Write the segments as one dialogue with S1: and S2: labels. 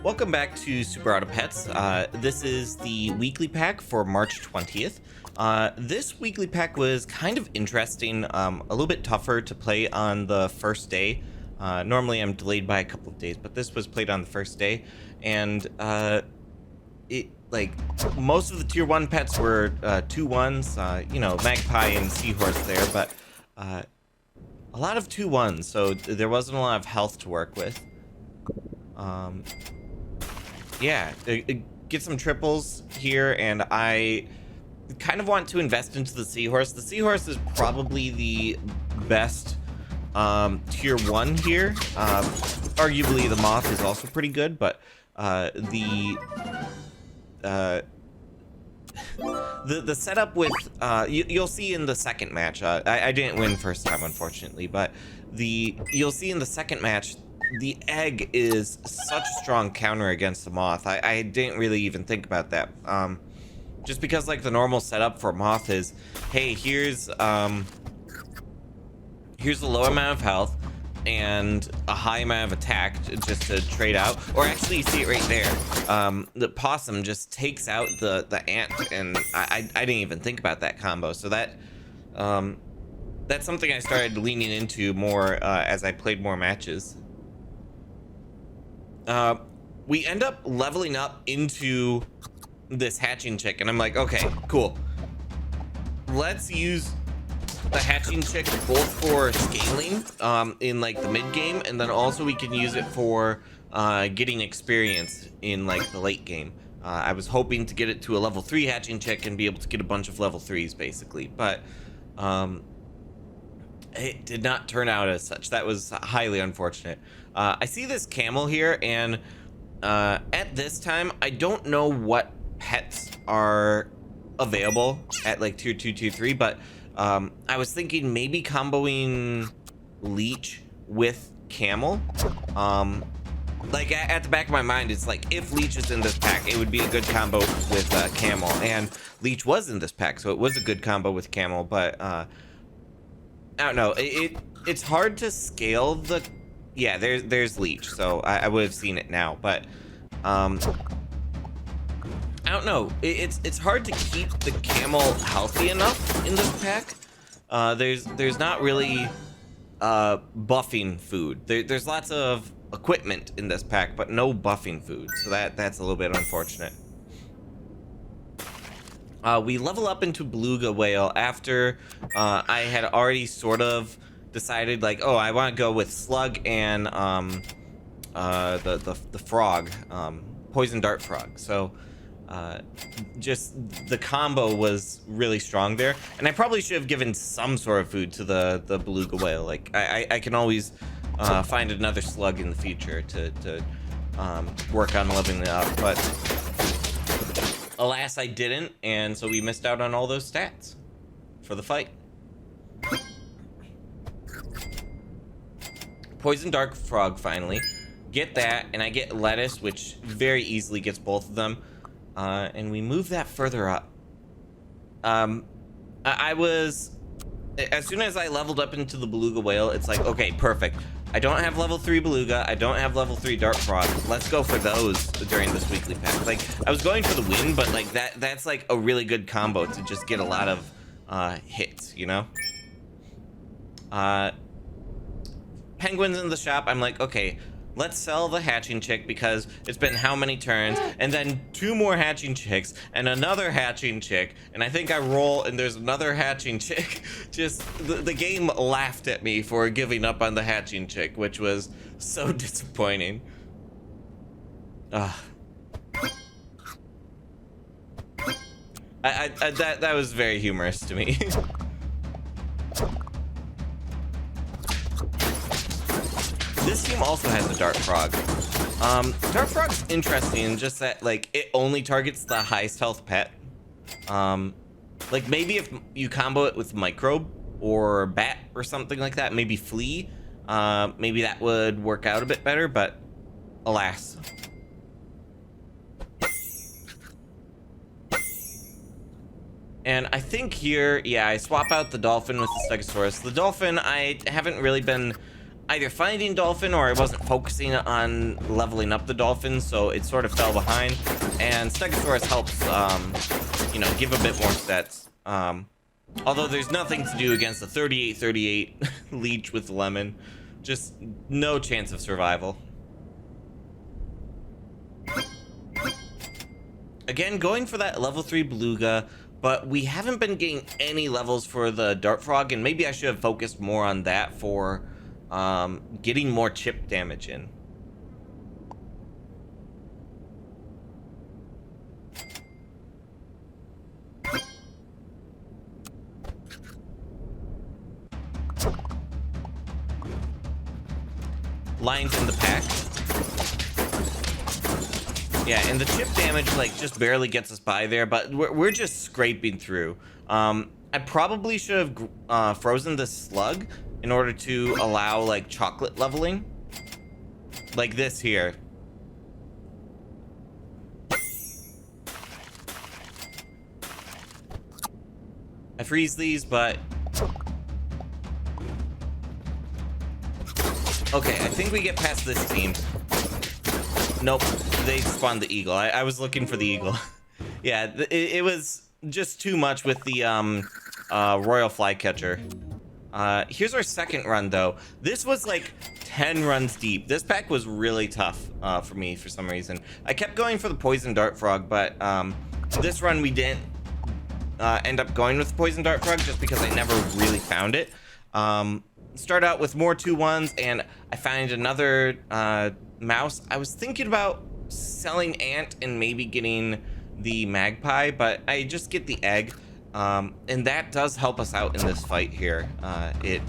S1: Welcome back to Super Auto Pets. This is the weekly pack for March 20th. This weekly pack was kind of interesting, a little bit tougher to play on the first day. Normally I'm delayed by a couple of days, but this was played on the first day, and most of the tier 1 pets were 2-1s, Magpie and Seahorse there, but a lot of 2-1s, so there wasn't a lot of health to work with. Get some triples here, and I kind of want to invest into the Seahorse. The Seahorse is probably the best tier 1 here. Arguably the Moth is also pretty good, but the setup with you'll see in the second match. I didn't win first time, unfortunately, but you'll see in the second match, the egg is such a strong counter against the Moth. I didn't really even think about that. Just because like the normal setup for Moth is, hey, here's a low amount of health and a high amount of attack just to trade out. Or actually, you see it right there. The Possum just takes out the ant, and I didn't even think about that combo. So that's something I started leaning into more as I played more matches. We end up leveling up into this hatching chick, and I'm like, okay, cool. Let's use the hatching chick both for scaling in like the mid game, and then also we can use it for getting experience in like the late game. I was hoping to get it to a level 3 hatching chick and be able to get a bunch of level 3s basically, but it did not turn out as such. That was highly unfortunate. I see this camel here, and at this time, I don't know what pets are available at like tier 2, tier 3, but I was thinking maybe comboing Leech with Camel. Like at the back of my mind, it's like if Leech is in this pack, it would be a good combo with Camel, and Leech was in this pack, so it was a good combo with Camel, but I don't know. It's hard to scale the... Yeah, there's Leech, so I would have seen it now, but I don't know. It's hard to keep the Camel healthy enough in this pack. There's not really buffing food. There's lots of equipment in this pack, but no buffing food, so that's a little bit unfortunate. We level up into Beluga Whale after I had already sort of decided, like, oh, I want to go with Slug and the frog, Poison Dart Frog. So just the combo was really strong there, and I probably should have given some sort of food to the Beluga Whale. Like I can always find another Slug in the future to work on leveling it up, but alas, I didn't, and so we missed out on all those stats for the fight. Poison Dark Frog finally. Get that, and I get Lettuce, which very easily gets both of them. And we move that further up. I was... As soon as I leveled up into the Beluga Whale, it's like, okay, perfect. I don't have level 3 Beluga, I don't have level 3 Dart Frog. Let's go for those during this weekly pack. Like, I was going for the win, but like that's like a really good combo to just get a lot of hits, you know? Penguins in the shop, I'm like, okay, let's sell the hatching chick because it's been how many turns, and then 2 more hatching chicks and another hatching chick, and I think I roll and there's another hatching chick. Just the game laughed at me for giving up on the hatching chick, which was so disappointing. That was very humorous to me. This team also has a Dart Frog. Dart Frog's interesting, just that like it only targets the highest health pet. Like maybe if you combo it with Microbe or Bat or something like that, maybe Flea, maybe that would work out a bit better, but alas. And I think here, yeah, I swap out the Dolphin with the Stegosaurus. The Dolphin, I haven't really been either finding dolphin or I wasn't focusing on leveling up the dolphin, so it sort of fell behind. And Stegosaurus helps, you know, give a bit more stats. Although there's nothing to do against a 38-38 leech with lemon. Just no chance of survival. Again, going for that level 3 beluga, but we haven't been getting any levels for the dart frog, and maybe I should have focused more on that for getting more chip damage in. Lions in the pack. Yeah, and the chip damage like just barely gets us by there, but we're just scraping through. I probably should have frozen this slug in order to allow like chocolate leveling, like this here. I freeze these, but okay, I think we get past this team. Nope, they spawned the eagle. I was looking for the eagle. Yeah, it was just too much with the royal flycatcher. Here's our second run, though. This was like 10 runs deep. This pack was really tough for me for some reason. I kept going for the poison dart frog, but this run we didn't end up going with the poison dart frog just because I never really found it. Start out with more 2-1s, and I find another mouse. I was thinking about selling ant and maybe getting the magpie, but I just get the egg, and that does help us out in this fight here. It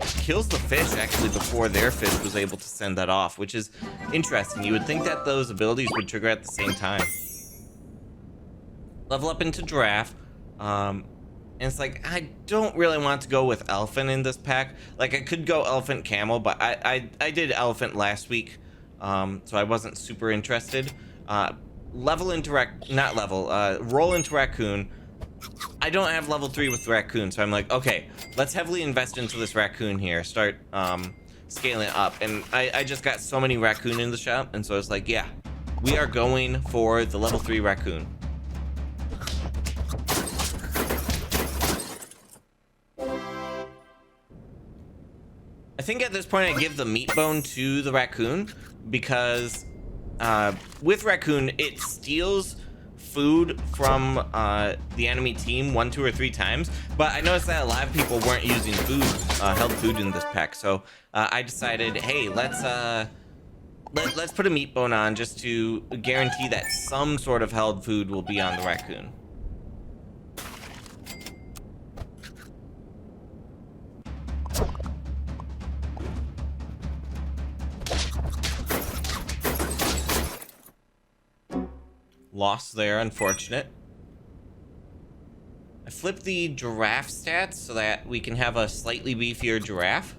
S1: kills the fish actually before their fish was able to send that off, which is interesting. You would think that those abilities would trigger at the same time. Level up into giraffe. And it's like, I don't really want to go with elephant in this pack. Like, I could go elephant camel, but I did elephant last week, so I wasn't super interested. Roll into raccoon. I don't have level 3 with raccoon, so I'm like, okay, let's heavily invest into this raccoon here. Start scaling it up. And I just got so many raccoon in the shop, and so it's like, yeah, we are going for the level 3 raccoon. I think at this point I give the meat bone to the raccoon because with raccoon it steals food from the enemy team 1, 2, or 3 times, but I noticed that a lot of people weren't using food, held food in this pack, so I decided, hey, let's put a meat bone on just to guarantee that some sort of held food will be on the raccoon. Lost there, unfortunate. I flipped the giraffe stats so that we can have a slightly beefier giraffe.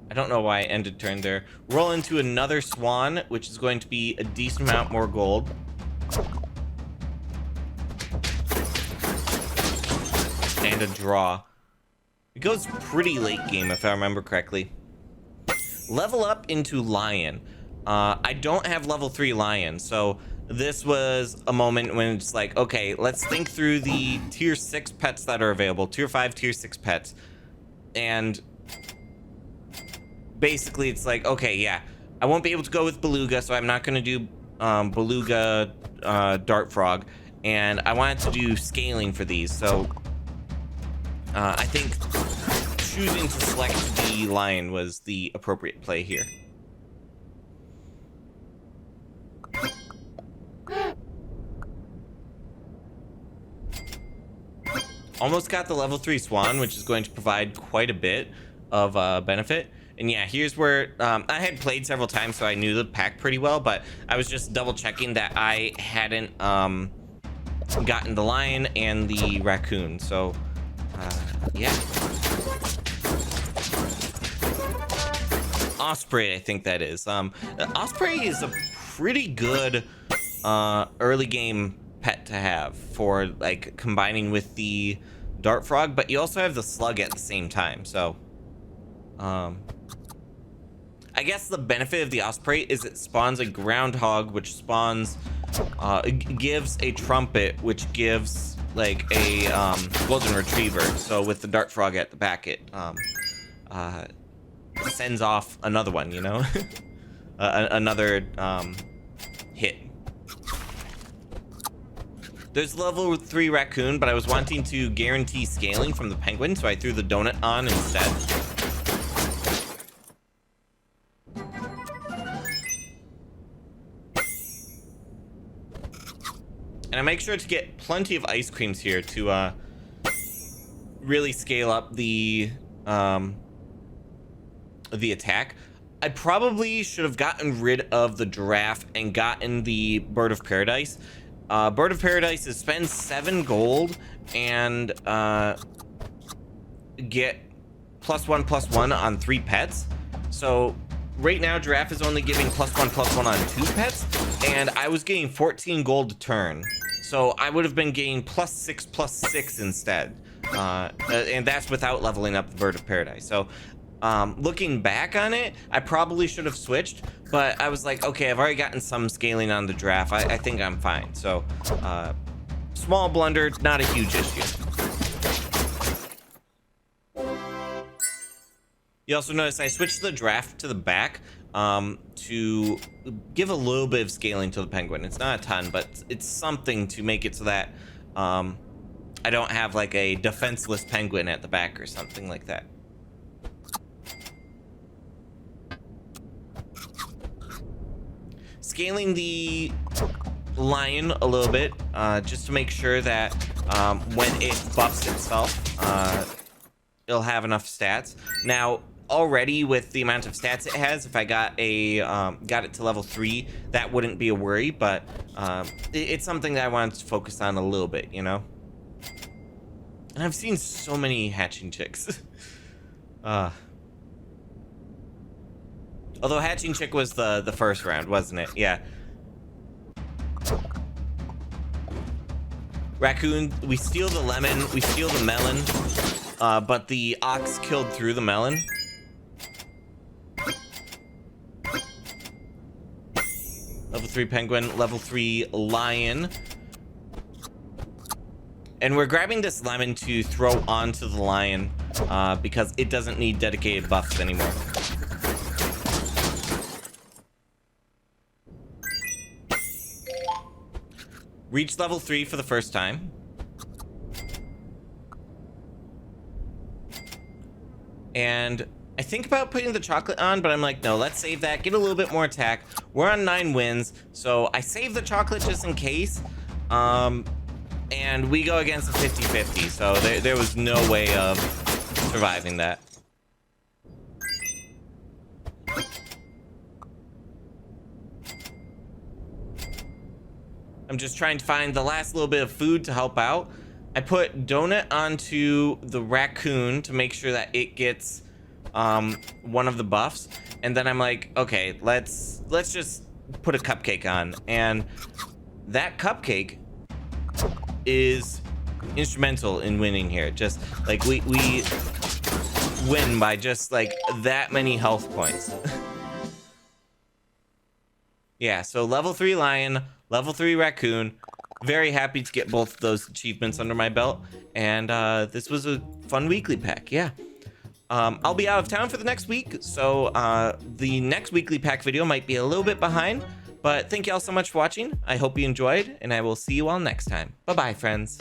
S1: I don't know why I ended turn there. Roll into another swan, which is going to be a decent amount more gold. And a draw. It goes pretty late game if I remember correctly. Level up into lion. I don't have level 3 lion, so this was a moment when it's like, okay, let's think through the tier 6 pets that are available, tier 5, tier 6 pets, and basically it's like, okay, yeah, I won't be able to go with beluga, so I'm not going to do beluga dart frog, and I wanted to do scaling for these, so I think choosing to select the lion was the appropriate play here. Almost got the level 3 swan, which is going to provide quite a bit of benefit. And yeah, here's where I had played several times, so I knew the pack pretty well, but I was just double checking that I hadn't gotten the lion and the raccoon. So yeah. Osprey, I think that is. Osprey is a pretty good early game pet to have for like combining with the dart frog, but you also have the slug at the same time. So, I guess the benefit of the osprey is it spawns a groundhog, which spawns, gives a trumpet, which gives like a golden retriever. So with the dart frog at the back, it sends off another one, you know, another hit. There's level 3 raccoon, but I was wanting to guarantee scaling from the penguin, so I threw the donut on instead. And I make sure to get plenty of ice creams here to really scale up the attack. I probably should have gotten rid of the giraffe and gotten the bird of paradise. Bird of paradise is spend 7 gold and get +1/+1 on 3 pets. So right now giraffe is only giving +1/+1 on 2 pets, and I was getting 14 gold a turn. So I would have been getting +6/+6 instead. And that's without leveling up the bird of paradise. So looking back on it, I probably should have switched, but I was like, okay, I've already gotten some scaling on the giraffe. I think I'm fine. So small blunder, not a huge issue. You also notice I switched the giraffe to the back to give a little bit of scaling to the penguin. It's not a ton, but it's something to make it so that I don't have like a defenseless penguin at the back or something like that. Scaling the lion a little bit, just to make sure that when it buffs itself, it'll have enough stats. Now, already with the amount of stats it has, if I got it to level 3, that wouldn't be a worry, but it's something that I wanted to focus on a little bit, you know? And I've seen so many hatching chicks. Although hatching chick was the first round, wasn't it? Yeah. Raccoon, we steal the lemon, we steal the melon, but the ox killed through the melon. Level 3 penguin, level 3 lion. And we're grabbing this lemon to throw onto the lion because it doesn't need dedicated buffs anymore. Reached level 3 for the first time. And I think about putting the chocolate on, but I'm like, no, let's save that, get a little bit more attack. We're on 9 wins, so I saved the chocolate just in case. And we go against a 50-50, so there was no way of surviving that. I'm just trying to find the last little bit of food to help out. I put donut onto the raccoon to make sure that it gets one of the buffs, and then I'm like, okay, let's just put a cupcake on, and that cupcake is instrumental in winning here. Just like we win by just like that many health points. Yeah, so level 3 lion, level 3 raccoon. Very happy to get both of those achievements under my belt, and this was a fun weekly pack. Yeah. I'll be out of town for the next week, so the next weekly pack video might be a little bit behind, but thank you all so much for watching. I hope you enjoyed, and I will see you all next time. Bye-bye, friends.